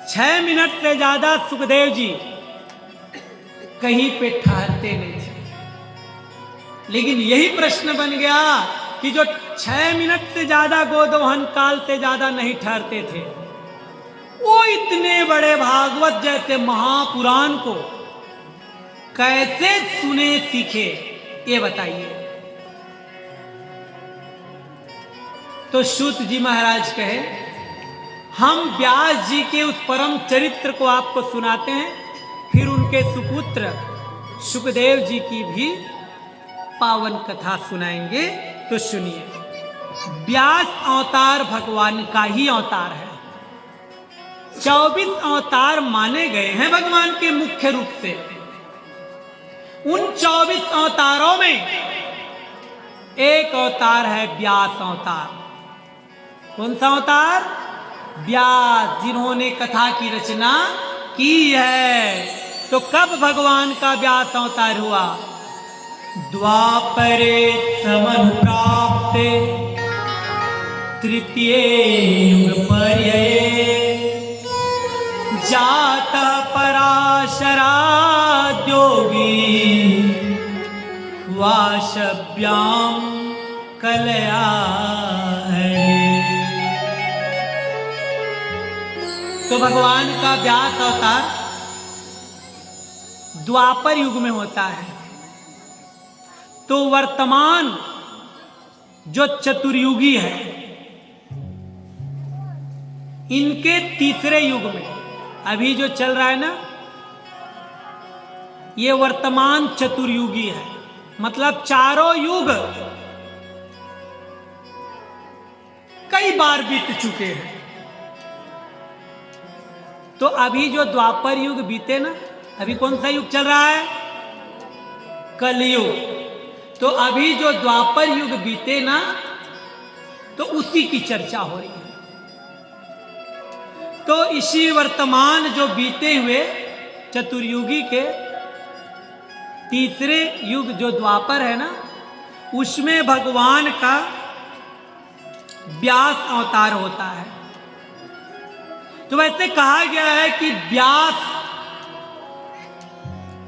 6 minute से ज्यादा सुखदेव जी कहीं पे ठहरते नहीं थे। लेकिन यही प्रश्न बन गया कि जो 6 मिनट से ज्यादा गोदोहन काल से ज्यादा नहीं ठहरते थे, वो इतने बड़े भागवत जैसे महापुराण को कैसे सुने सीखे, ये बताइए। तो सूत जी महाराज कहे, हम व्यास जी के उस परम चरित्र को आपको सुनाते हैं, फिर उनके सुपुत्र सुखदेव जी की भी पावन कथा सुनाएंगे। तो सुनिए। व्यास अवतार भगवान का ही अवतार है। 24 अवतार माने गए हैं भगवान के मुख्य रूप से। उन 24 अवतारों में एक अवतार है व्यास अवतार। कौन सा अवतार? व्यास, जिन्होंने कथा की रचना की है। तो कब भगवान का व्यास अवतार हुआ? द्वापरे समनुप्राप्ते तृतीय युग पर्यये जातः पराशराद्योगी वाशव्यां कलया है। तो भगवान का व्यास अवतार द्वापर युग में होता है। तो वर्तमान जो चतुर्युगी है, इनके तीसरे युग में, अभी जो चल रहा है ना, ये वर्तमान चतुर्युगी है। मतलब चारों युग कई बार बीत चुके हैं। तो अभी जो द्वापर युग बीते ना, अभी कौन सा युग चल रहा है? कलयुग। तो अभी जो द्वापर युग बीते ना, तो उसी की चर्चा हो रही है। तो इसी वर्तमान जो बीते हुए चतुर्युगी के तीसरे युग जो द्वापर है ना, उसमें भगवान का व्यास अवतार होता है। तो वैसे कहा गया है कि व्यास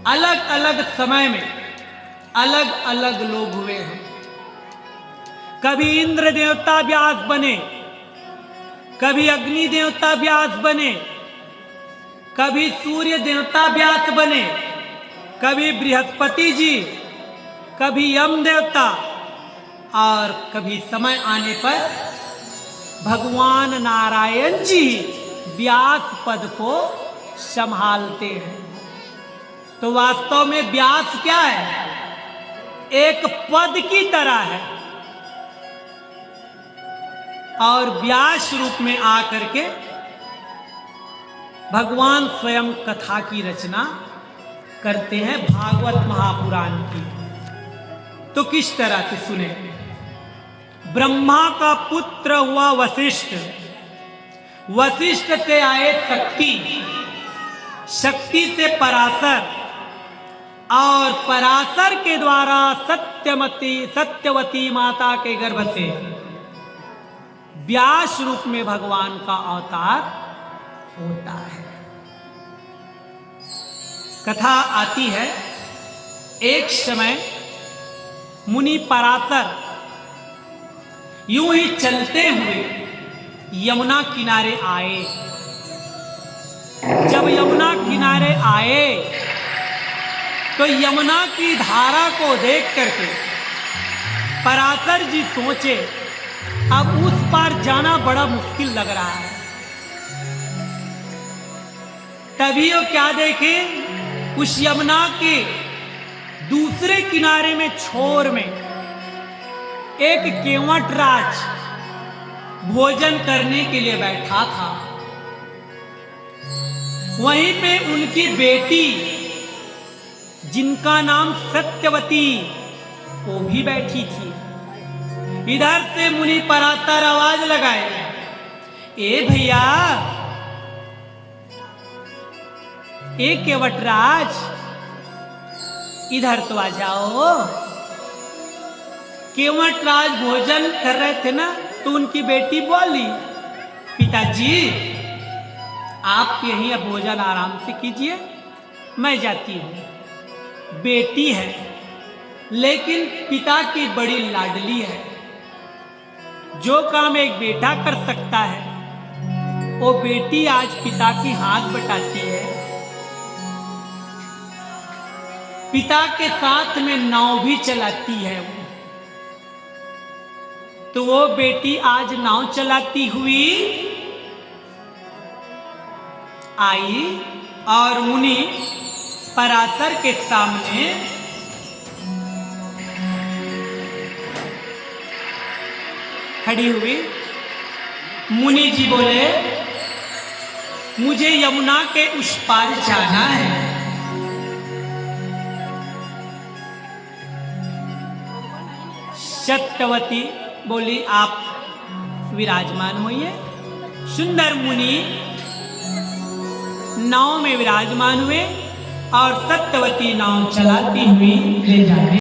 अलग अलग समय में अलग अलग लोग हुए हैं। कभी इंद्र देवता व्यास बने, कभी अग्नि देवता व्यास बने, कभी सूर्य देवता व्यास बने, कभी बृहस्पति जी, कभी यम देवता, और कभी समय आने पर भगवान नारायण जी व्यास पद को संभालते हैं। तो वास्तव में व्यास क्या है? एक पद की तरह है, और व्यास रूप में आकर के भगवान स्वयं कथा की रचना करते हैं, भागवत महापुराण की। तो किस तरह से सुने। ब्रह्मा का पुत्र हुआ वशिष्ठ, वशिष्ठ से आए शक्ति, शक्ति से पराशर, और पराशर के द्वारा सत्यवती माता के गर्भ से व्यास रूप में भगवान का अवतार होता है। कथा आती है, एक समय मुनि पराशर यूं ही चलते हुए यमुना किनारे आए। जब यमुना किनारे आए तो यमुना की धारा को देख करके पराशर जी सोचे, अब उस पार जाना बड़ा मुश्किल लग रहा है। तभी वो क्या देखे, उस यमुना के दूसरे किनारे में छोर में एक केवट राज भोजन करने के लिए बैठा था। वहीं पे उनकी बेटी, जिनका नाम सत्यवती, वो भी बैठी थी। इधर से मुनि पराशर आवाज लगाए, ए भैया, ए केवटराज, इधर तो आ जाओ। केवटराज भोजन कर रहे थे ना, तो उनकी बेटी बोली, पिताजी आप यहीं अब भोजन आराम से कीजिए, मैं जाती हूँ। बेटी है लेकिन पिता की बड़ी लाडली है। जो काम एक बेटा कर सकता है वो बेटी आज पिता की हाथ बटाती है। पिता के साथ में नाव भी चलाती है वो। तो वो बेटी आज नाव चलाती हुई आई और मुनि पराशर के सामने खड़ी हुई। मुनि जी बोले, मुझे यमुना के उस पार जाना है। सत्यवती बोली, आप विराजमान होइए। सुंदर मुनि नाव में विराजमान हुए और सत्यवती नाव चलाती हुई ले जाने